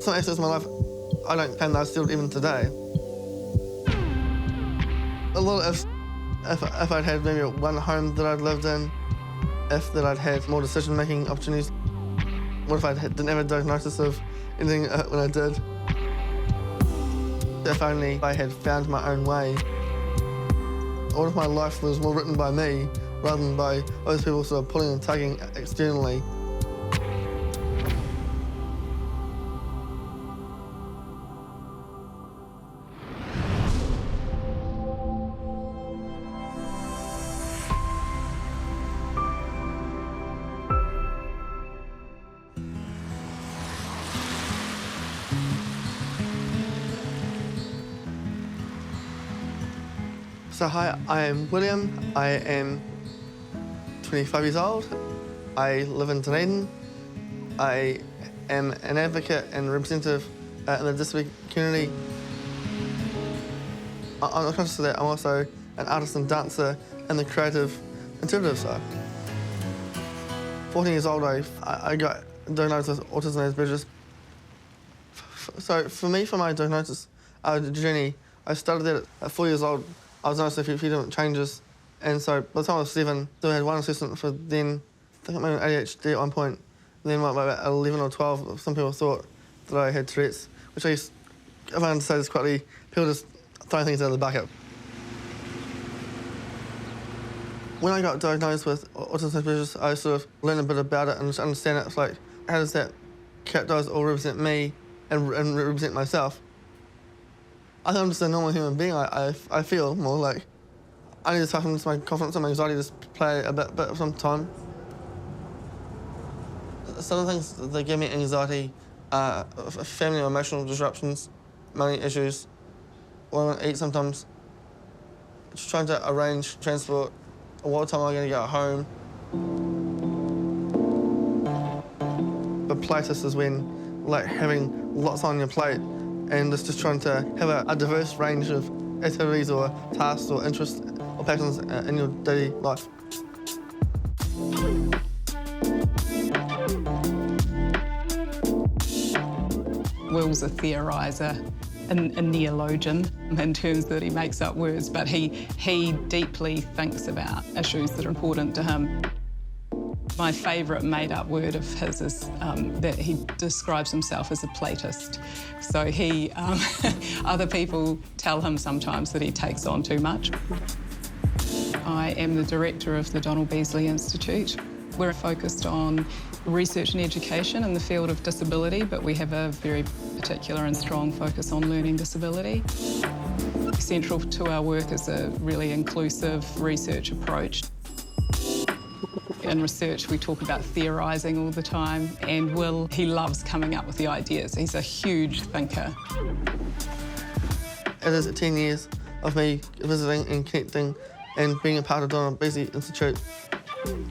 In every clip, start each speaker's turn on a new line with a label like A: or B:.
A: Some aspects of my life I don't claim that I still even today. A lot of if I'd had maybe one home that I'd lived in, if that I'd had more decision-making opportunities. What if I didn't have a diagnosis of anything when I did? If only I had found my own way. What if my life was more written by me rather than by those people sort of pulling and tugging externally? So hi, I am William. I am 25 years old. I live in Dunedin. I am an advocate and representative in the disability community. I'm not conscious of that. I'm also an artist and dancer in the creative, interpretive side. 14 years old, I got diagnosed with autism and spectrum. So for me, for my diagnosis journey, I started that at 4 years old. I was noticing a few different changes, and so by the time I was 7, I had one assessment for then, I think I might have ADHD at one point. And then about 11 or 12, some people thought that I had Tourette's, which I used, if I understand this correctly, people just throwing things out of the bucket. When I got diagnosed with autism spectrum, I sort of learned a bit about it and just understand it. It's like, how does that characterise or represent me and represent myself? I think I'm just a normal human being. I feel more like I need to toughen my confidence and my anxiety, just play a bit of some time. Some of the things that give me anxiety are family or emotional disruptions, money issues, when I want to eat sometimes, just trying to arrange transport, what time am I going to get home. The places is when, like, having lots on your plate and just trying to have a diverse range of activities or tasks or interests or passions in your daily life.
B: Will's a theoriser, a neologian in terms that he makes up words, but he deeply thinks about issues that are important to him. My favourite made-up word of his is that he describes himself as a platist. So he, other people tell him sometimes that he takes on too much. I am the director of the Donald Beasley Institute. We're focused on research and education in the field of disability, but we have a very particular and strong focus on learning disability. Central to our work is a really inclusive research approach. In research, we talk about theorising all the time, and Will, he loves coming up with the ideas. He's a huge thinker.
A: It is 10 years of me visiting and connecting and being a part of Donald Beasley Institute.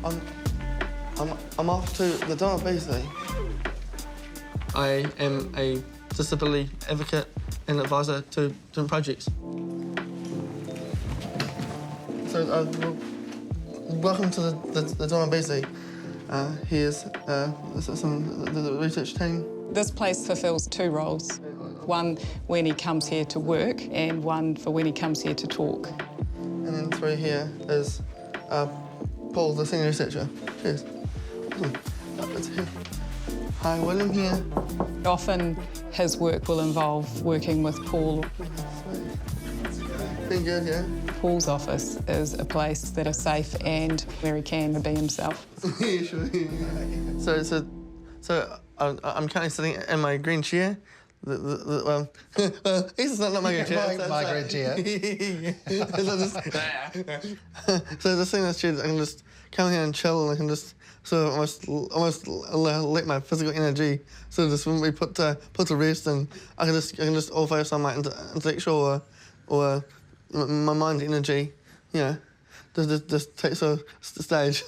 A: I'm off to the Donald Beasley. I am a disability advocate and advisor to different projects. So, welcome to the Donald Beasley. Here's the research team.
B: This place fulfills two roles. One when he comes here to work and one for when he comes here to talk.
A: And then through here is Paul, the senior researcher. Cheers. Hi, William here.
B: Often his work will involve working with Paul.
A: Been good, yeah?
B: Paul's office is a place that is safe and where he can be himself.
A: Yeah, sure. So I'm currently sitting in my green chair. This is not my green chair.
C: My green chair.
A: So the thing that's chair, I can just come here and chill, and I can just sort of almost let my physical energy sort of just be put to rest, and I can just all focus on my intellectual or my mind energy, you know. Just takes a stage.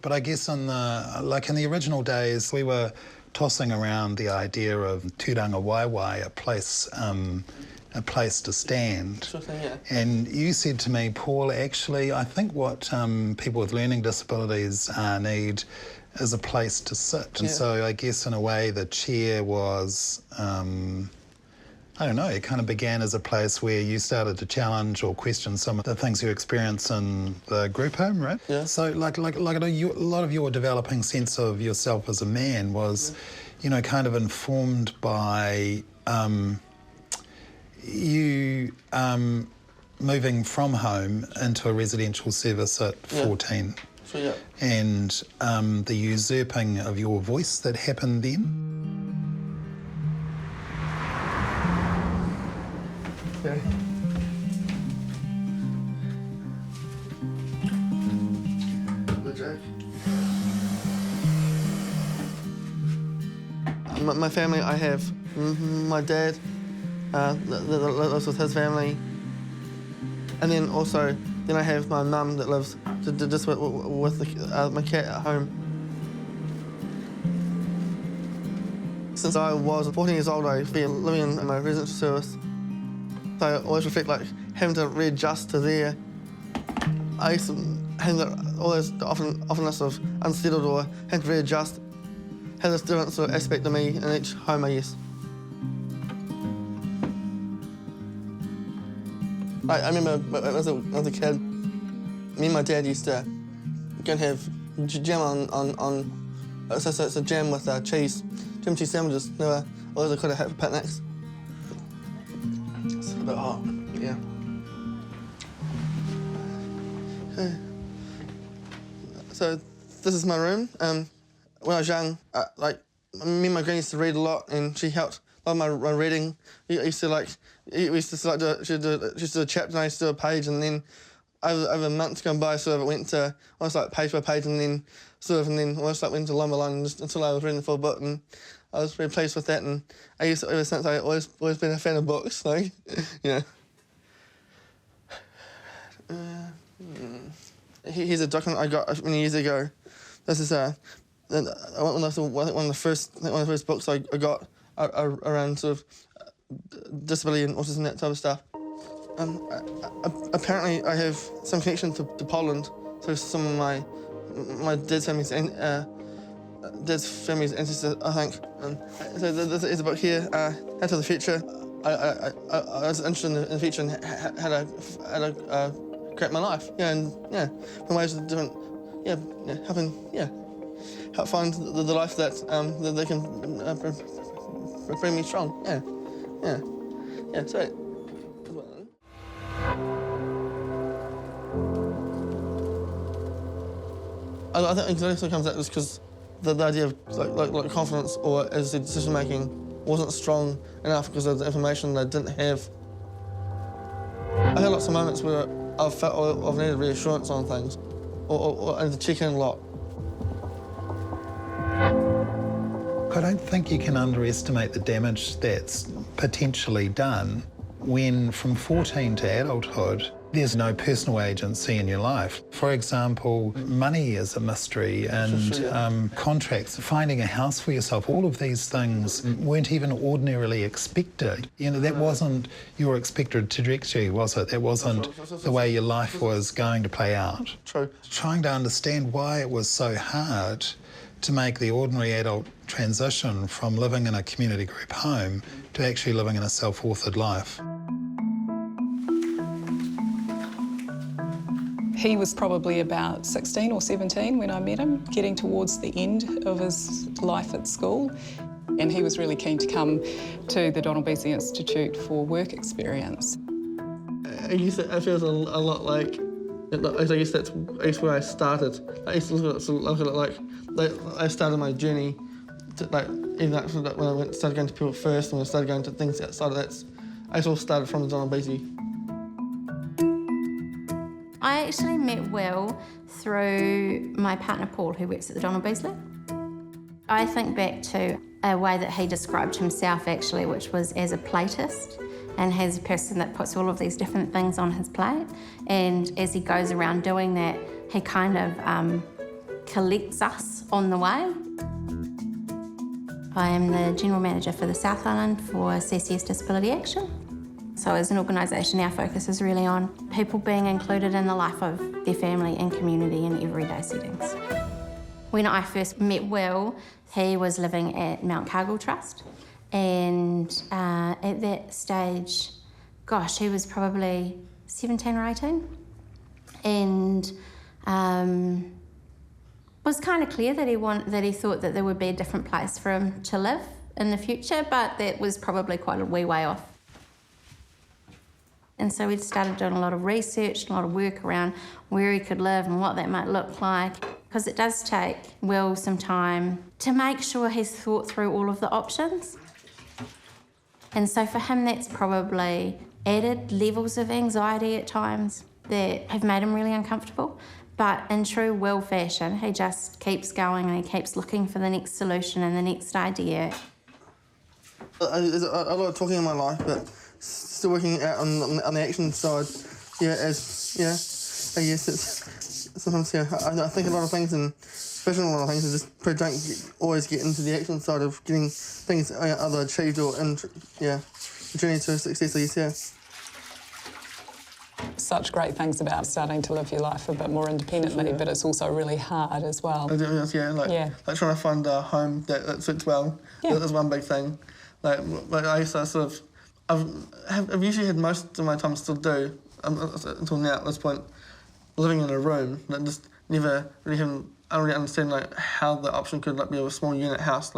C: But I guess in the original days, we were tossing around the idea of tūranga waiwai, a place to stand.
A: Sure thing, yeah.
C: And you said to me, Paul, actually, I think what people with learning disabilities need as a place to sit. And so I guess in a way the chair was, I don't know, it kind of began as a place where you started to challenge or question some of the things you experience in the group home, right?
A: Yeah.
C: So like a lot of your developing sense of yourself as a man was, you know, kind of informed by you moving from home into a residential service at 14.
A: So, yeah.
C: And the usurping of your voice that happened then.
A: Okay. My family, I have my dad that lives with his family, and then also I have my mum that lives just with my cat at home. Since I was 14 years old, I've been living in my residential service. So I always reflect like having to readjust to there. I used to have all those offenness of unsettled or having to readjust. Had this different sort of aspect of me in each home, I guess. I remember when I was a kid, me and my dad used to go and have jam on it's a jam with cheese, jam cheese sandwiches. They were always I could have had for picnics. It's a bit hot, yeah. Okay. So this is my room. When I was young, me and my granny used to read a lot, and she helped a lot of my reading. We used to she do a chapter, and I used to do a page, and then over months gone by, sort of it went to almost like page by page, and then almost like went to line by line until I was reading the full book, and I was very pleased with that. And I used to, ever since I always been a fan of books, like you know. Here's a document I got many years ago. This is one of the first books I got around sort of disability and autism and that type of stuff. Apparently, I have some connection to Poland through some of my dad's family's ancestors, I think. So there's a book here, Out to the Future. I was interested in the future and how to create my life. Yeah, and yeah, in ways of different, help find the life that they can bring me strong. Yeah, sweet. I think anxiety comes out just because the idea of like confidence or as I said, decision making wasn't strong enough because of the information that I didn't have. I had lots of moments where I've felt I've needed reassurance on things, or I need to check in a lot.
C: I don't think you can underestimate the damage that's potentially done when from 14 to adulthood, there's no personal agency in your life. For example, money is a mystery and contracts, finding a house for yourself, all of these things weren't even ordinarily expected. You know, that wasn't your expected trajectory, was it? That wasn't the way your life was going to play out.
A: True.
C: Trying to understand why it was so hard to make the ordinary adult transition from living in a community group home to actually living in a self-authored life.
B: He was probably about 16 or 17 when I met him, getting towards the end of his life at school. And he was really keen to come to the Donald Beasley Institute for work experience.
A: I guess it feels a lot like, I guess that's where I started. I used to look at it like I started my journey, even when I started going to people first, and when I started going to things outside of that, I all started from the Donald Beasley.
D: I actually met Will through my partner Paul, who works at the Donald Beasley. I think back to a way that he described himself actually, which was as a platist, and as a person that puts all of these different things on his plate. And as he goes around doing that, he kind of collects us on the way. I am the General Manager for the South Island for CCS Disability Action. So as an organisation, our focus is really on people being included in the life of their family and community in everyday settings. When I first met Will, he was living at Mount Cargill Trust, and at that stage, gosh, he was probably 17 or 18, and was kind of clear that he thought that there would be a different place for him to live in the future, but that was probably quite a wee way off. And so we'd started doing a lot of research and a lot of work around where he could live and what that might look like, because it does take Will some time to make sure he's thought through all of the options. And so for him, that's probably added levels of anxiety at times that have made him really uncomfortable. But in true Will fashion, he just keeps going and he keeps looking for the next solution and the next idea.
A: There's a lot of talking in my life, but still working out on the action side. I guess it's sometimes, I think a lot of things, and especially a lot of things, I just don't always get into the action side of getting things either achieved or the journey to success, I guess,
B: Such great things about starting to live your life a bit more independently, but it's also really hard as well.
A: Like trying to find a home that fits well. Yeah. That's one big thing. Like I used to I've usually had most of my time still do, until now at this point, living in a room that just never really I don't really understand how the option could be a small unit house,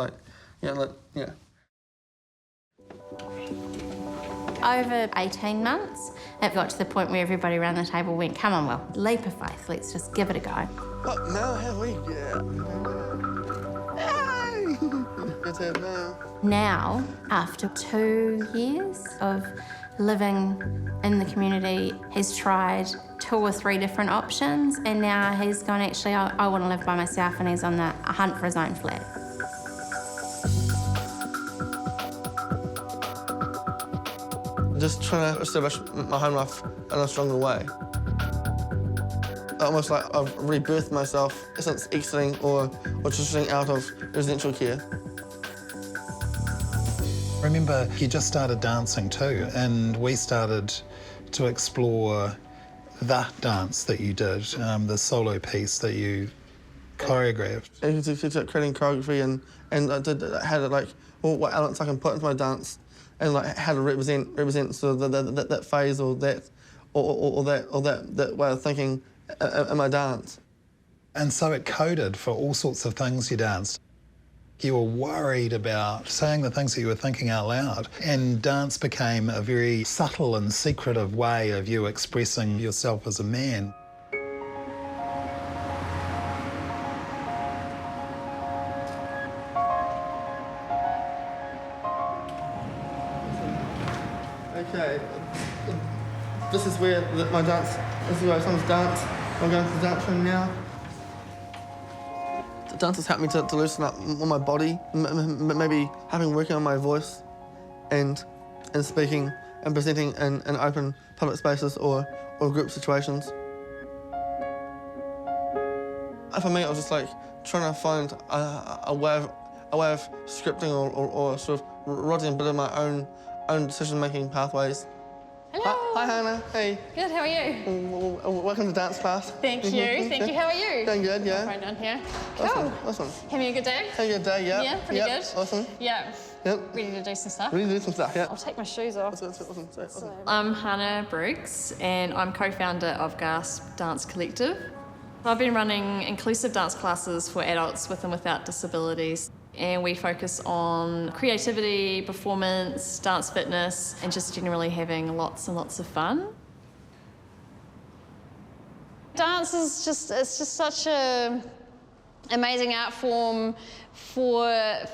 D: Over 18 months, it got to the point where everybody around the table went, come on, Will, leap of faith, let's just give it a go.
A: But now have we It's it now.
D: Now, after 2 years of living in the community, he's tried 2 or 3 different options, and now he's gone, actually, I want to live by myself, and he's on a hunt for his own flat.
A: Just trying to establish my home life in a stronger way. Almost like I've rebirthed myself since exiting or transitioning out of residential care.
C: Remember, you just started dancing too, and we started to explore the dance that you did, the solo piece that you choreographed.
A: And creating choreography and had it what elements I can put into my dance, and how to represent sort of that phase or that way of thinking in my dance.
C: And so it coded for all sorts of things you danced. You were worried about saying the things that you were thinking out loud, and dance became a very subtle and secretive way of you expressing yourself as a man.
A: Okay, this is where my dance, this is where I sometimes dance. I'm going to the dance room now. The dance has helped me to loosen up on my body, maybe working on my voice and speaking and presenting in open public spaces or group situations. For me, I was just trying to find a way of scripting or sort of writing a bit of my own decision-making pathways.
E: Hello.
A: Hi, Hannah. Hey.
E: Good, how are you?
A: Welcome to dance class.
E: Thank you. Thank you. How are you?
A: Doing good, yeah.
E: Right down here.
A: Awesome.
E: Cool.
A: Awesome.
E: Having a good day?
A: Having a good day, yeah.
E: Yeah, pretty good.
A: Awesome.
E: Yeah.
A: Yep.
E: Ready to do some stuff?
A: Ready to do some stuff, yeah.
E: I'll take my shoes off.
A: Awesome.
F: I'm Hannah Briggs, and I'm co-founder of GASP Dance Collective. I've been running inclusive dance classes for adults with and without disabilities, and we focus on creativity, performance, dance fitness, and just generally having lots and lots of fun.
E: Dance is just such a amazing art form for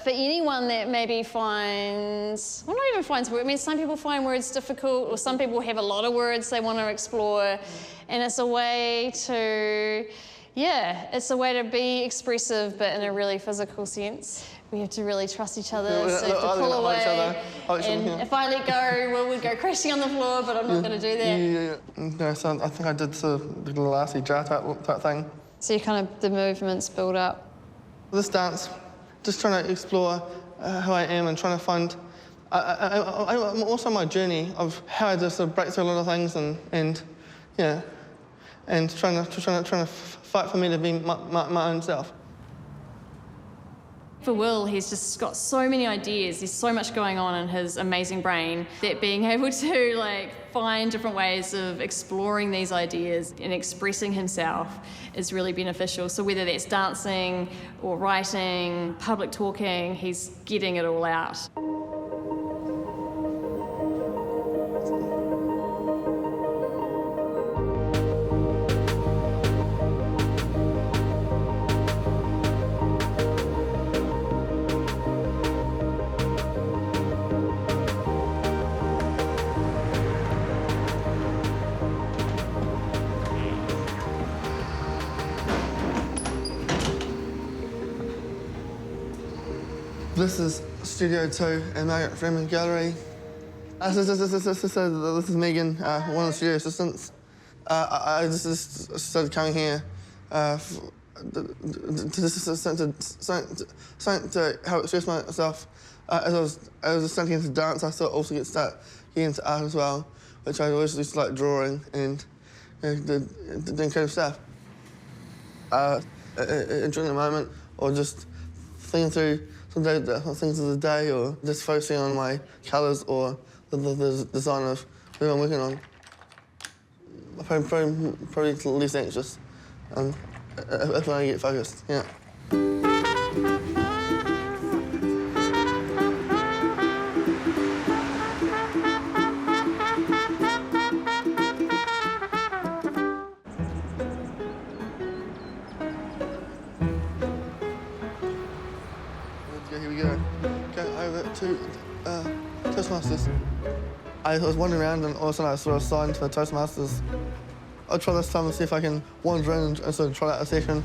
E: anyone that maybe finds, well, not even finds words. I mean, some people find words difficult, or some people have a lot of words they want to explore, and it's a way to, it's a way to be expressive, but in a really physical sense. We have to really trust each other, so you have to pull away. And if I let go, Will would go crashing on the floor, but I'm not going to do that.
A: Yeah. No, so I think I did the elastic jar type thing.
E: So you kind of, the movements build up.
A: This dance, just trying to explore who I am and trying to find also my journey of how I just sort of break through a lot of things and trying to fight for me to be my own self.
F: For Will, he's just got so many ideas, there's so much going on in his amazing brain that being able to find different ways of exploring these ideas and expressing himself is really beneficial. So whether that's dancing or writing, public talking, he's getting it all out.
A: This is Studio 2 in Margaret Freeman Gallery. This is Megan, one of the studio assistants. I just started coming here to help express myself. As I was starting into dance, I also start getting into art as well, which I always used to like drawing and doing creative stuff. Enjoying the moment, or just thinking through some things of the day, or just focusing on my colours or the design of who I'm working on. Probably less anxious if I get focused, yeah. Here we go. Going over to Toastmasters. I was wandering around and all of a sudden I saw a sign for Toastmasters. I'll try this time and see if I can wander in and sort of try out a session.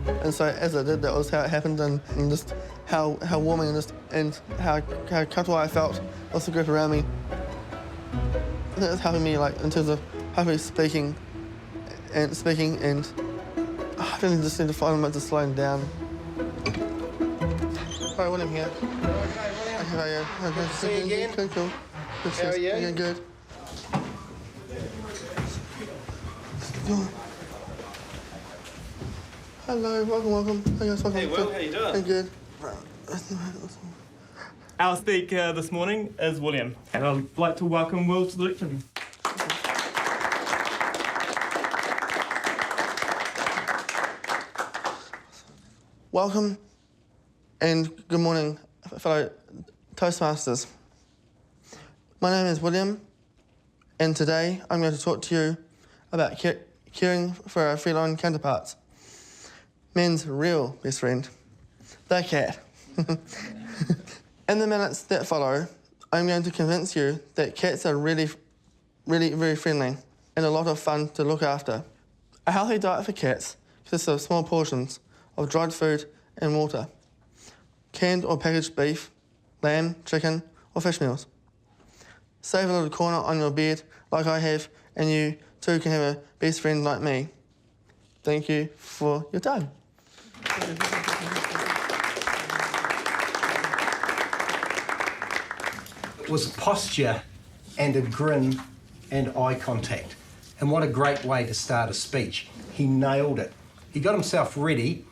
A: And so as I did, that was how it happened, and just how warming and how comfortable I felt with the group around me. I think it's helping me in terms of helping me speaking and I really just need to find a moment to slow down. Hi, William here.
G: Okay, William.
A: How are you? Okay,
G: see you again.
A: Good, cool. Good,
G: How are you?
A: Yeah, good. Hello, welcome. Hey guys, welcome.
H: Hey Will, how you doing?
A: I'm good.
H: Our speaker this morning is William, and I'd like to welcome Will to the lecture.
A: Welcome and good morning, fellow Toastmasters. My name is William, and today I'm going to talk to you about caring for our feline counterparts. Men's real best friend, the cat. In the minutes that follow, I'm going to convince you that cats are really very friendly and a lot of fun to look after. A healthy diet for cats consists of small portions of dried food and water, canned or packaged beef, lamb, chicken or fish meals. Save a little corner on your bed like I have, and you too can have a best friend like me. Thank you for your time.
G: It was posture and a grin and eye contact. And what a great way to start a speech. He nailed it. He got himself ready.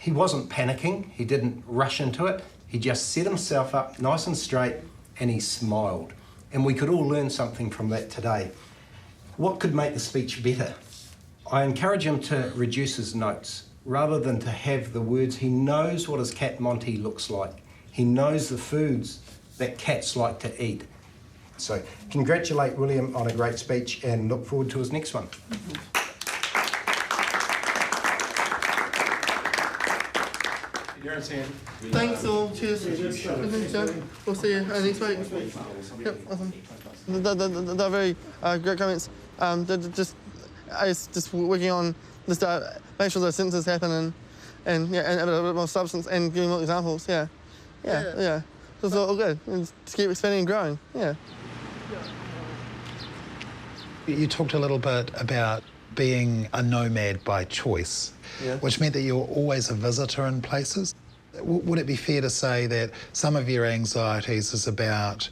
G: He wasn't panicking. He didn't rush into it. He just set himself up nice and straight and he smiled. And we could all learn something from that today. What could make the speech better? I encourage him to reduce his notes rather than to have the words. He knows what his cat Monty looks like. He knows the foods that cats like to eat. So congratulate William on a great speech and look forward to his next one.
A: Thanks all. Cheers. We'll see you next week. Yep, awesome. They're very great comments. I was just working on just make sure those sentences happen and a bit more substance and giving more examples. Yeah. It's all good. And just keep expanding and growing. Yeah.
C: You talked a little bit about being a nomad by choice, which meant that you were always a visitor in places. Would it be fair to say that some of your anxieties is about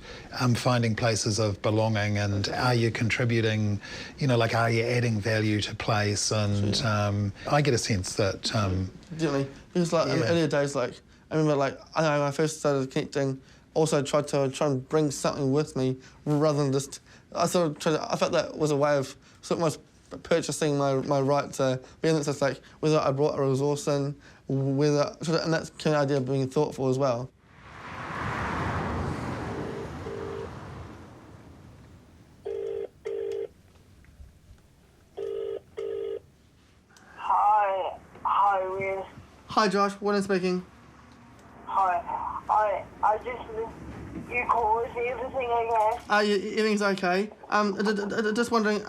C: finding places of belonging, and are you contributing, you know, like are you adding value to place? And I get a sense that...
A: Definitely. Because like in earlier days, like I remember like I know when I first started connecting, also tried and bring something with me rather than just... I felt that was a way of sort of almost purchasing my right to be in it. So it's like whether I brought a resource in, whether, and that's kind of idea of being thoughtful as well.
I: Hi, Will.
A: Hi Josh, William speaking.
I: Hi, I just missed your call. Is everything okay?
A: Everything's okay. Just wondering,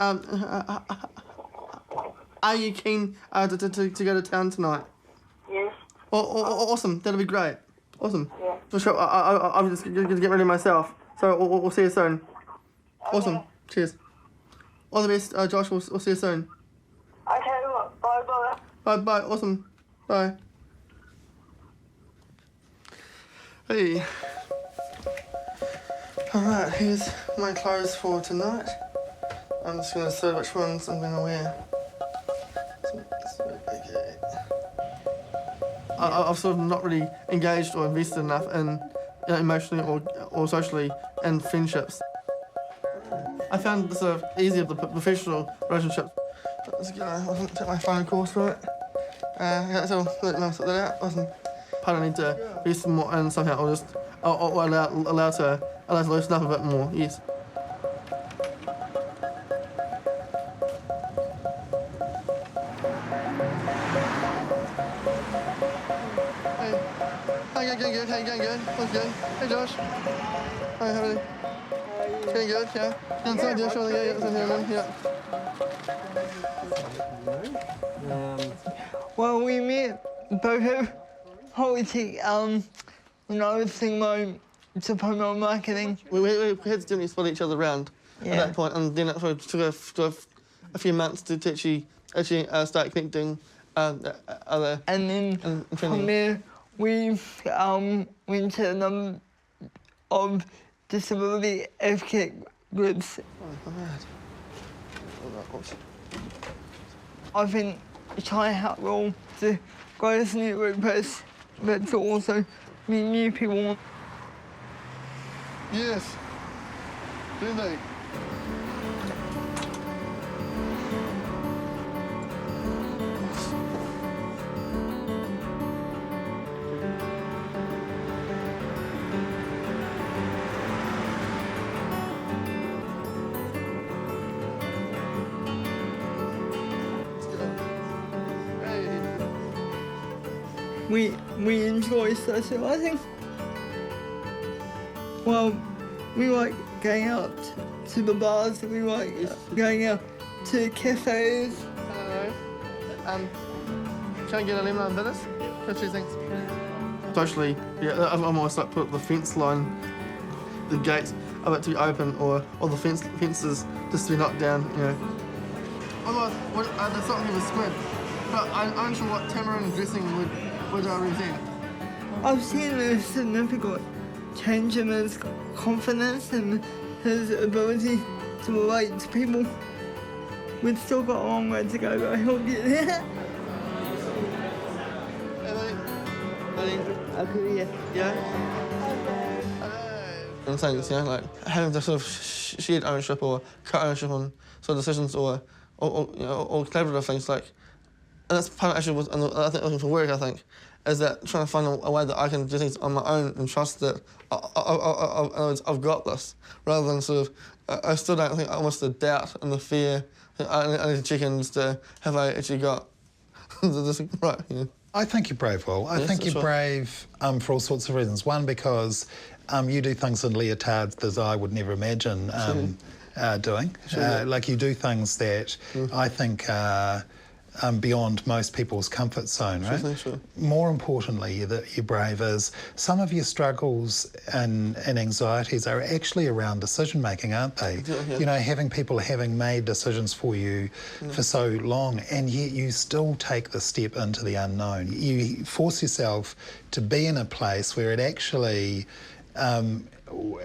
A: are you keen to go to town tonight?
I: Yes.
A: Awesome, that'll be great. Awesome.
I: Yeah.
A: For sure, I'm just going to get ready myself. So we'll see you soon.
I: Okay.
A: Awesome, cheers. All the best, Josh, we'll see you soon.
I: Okay, bye-bye.
A: Bye, awesome. Bye. Hey. Alright, here's my clothes for tonight. I'm just going to decide which ones I'm going to wear. Okay. I've sort of not really engaged or invested enough in emotionally or socially in friendships. I found this sort of easier with the professional relationships. Let's go, I'll take my phone course for it. So let me sort that out. Listen, I need to be some more in somehow, or just allow to loosen up a bit more. Yes. Hey, going good. Hey, going good. What's good? Hey, Josh. Hi, how are you? Going good, yeah. Inside, yeah, sure, yeah, it's in here, man, yeah.
J: Well, we met both of Holy when I was thinking about diploma of marketing.
A: We had to definitely split each other around at that point, and then it sort of took a few months to actually start connecting other.
J: And then from there, we went to a number of disability advocate groups.
A: Oh, mad.
J: I've been trying to help all to grow this network post, but to also meet new people.
A: Yes. Really.
J: We enjoy socialising. Well, we like going out to the bars, we like going out to cafes.
A: Hello. Can I get a lemon and lettuce? What do you think? Socially, yeah, I'm almost like put up the fence line, the gates are about to be open, or the fences just to be knocked down, you know. Otherwise, there's something with a squid, but I'm unsure what tamarind dressing would represent.
J: I've seen a significant change in his confidence and his ability to relate to people. We've still got a long way to go, but I hope you get there.
A: Hey,
J: Okay,
A: yeah? And things, you know, like having to sort of shared ownership or co-ownership on sort of decisions or collaborative things, like, and that's part of actually what I think looking for work, I think, is that trying to find a way that I can do things on my own and trust that I've got this, rather than sort of, I still don't think, almost the doubt and the fear, I need to check in just to have I actually got this right, you know.
C: I think you're brave, Will. I think you're brave for all sorts of reasons. One, because you do things in leotards that I would never imagine doing. Like you do things that I think are beyond most people's comfort zone, right?
A: Sure.
C: More importantly, that you're brave is some of your struggles and anxieties are actually around decision making, aren't they?
A: Yeah.
C: You know, having people having made decisions for you for so long, and yet you still take the step into the unknown. You force yourself to be in a place where it actually,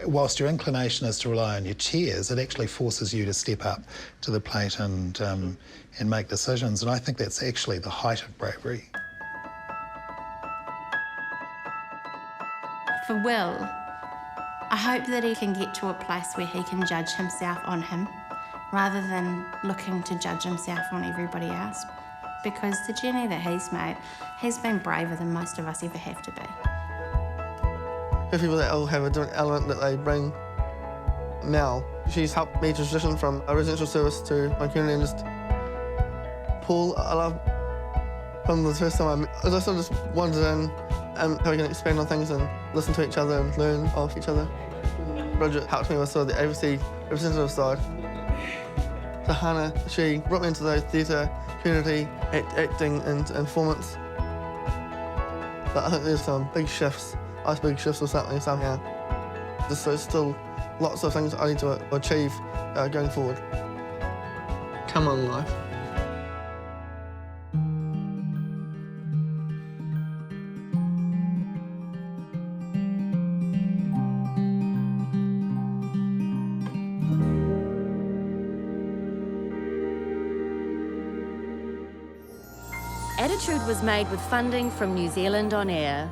C: whilst your inclination is to rely on your chairs, it actually forces you to step up to the plate and make decisions. And I think that's actually the height of bravery.
D: For Will, I hope that he can get to a place where he can judge himself on him rather than looking to judge himself on everybody else. Because the journey that he's made, he's been braver than most of us ever have to be.
A: The people that all have a different element that they bring. Mel, she's helped me transition from a residential service to my community, and just Paul, I love from the first time I met, I sort of just wandered in and how we can expand on things and listen to each other and learn off each other. Bridget helped me with sort of the advocacy representative side. Tahana, she brought me into the theatre, community, acting and performance. But I think there's some big shifts, big shifts or something somehow. Just there's still lots of things I need to achieve going forward. Come on, life.
K: Attitude was made with funding from New Zealand On Air.